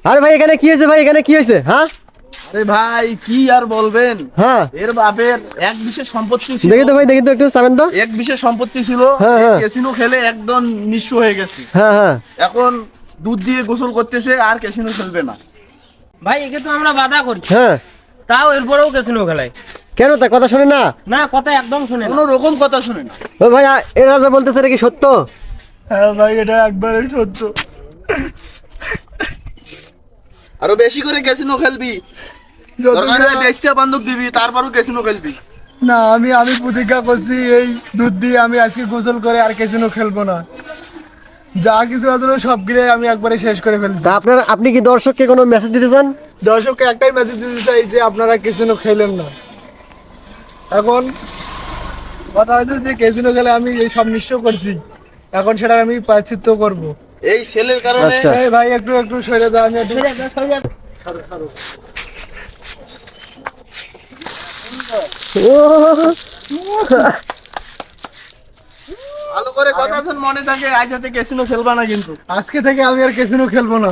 আরে ভাই এখানে কি হয়েছে ভাই, এখানে কি হয়েছে? হ্যাঁ আরে ভাই কি আর বলবেন, হ্যাঁ এর বাপের এক বিশেষ সম্পত্তি ছিল। দেখি তো ভাই, দেখি তো একটু চাবেন তো। এক বিশেষ সম্পত্তি ছিল, হ্যাঁ, হ্যাঁ। ক্যাসিনো খেলে একদম নিঃস্ব হয়ে গেছে। হ্যাঁ হ্যাঁ এখন দুধ দিয়ে গোসল করতেছে, আর ক্যাসিনো খেলবে না। ভাই একে তো আমরা বাধা করি, হ্যাঁ তাও এরপরেও ক্যাসিনো খেলায়। কেন, তার কথা শুনে না? না, কথা একদম শুনে না। কোনো রকম কথা শুনে না। ও ভাই এরা যা বলতেছে এটা কি সত্য? হ্যাঁ ভাই, এটা একবারে সত্য। আরো বেশি করে ক্যাসিনো খেলবি, দরকার হলে দেশিয়া বান্ধব দিবি, তারপরও ক্যাসিনো খেলবি। না, আমি প্রতিজ্ঞা করছি এই দুধ দিয়ে আমি আজকে গোসল করে আর ক্যাসিনো খেলবো না। যা কিছু আছে সব গিরে আমি একবারে শেষ করে ফেলছি। তা আপনি কি দর্শককে কোনো মেসেজ দিতে চান? দর্শককে একটাই মেসেজ দিতে চাই যে আপনারা ক্যাসিনো খেলেন না। এখন কথা হচ্ছে যে ক্যাসিনো খেলে আমি এই সব নিঃস্ব করছি, এখন সেটা আমি প্রায়শ্চিত্ত করবো। এই ছেলের কারণে আচ্ছা। এই ভাই একটু একটু সরে দাও, আমি একটু ও ভালো করে কথা শুন, মনে থাকে আজ হাতে ক্যাসিনো খেলবা না কিন্তু। আজকে থেকে আমি আর ক্যাসিনো খেলবো না।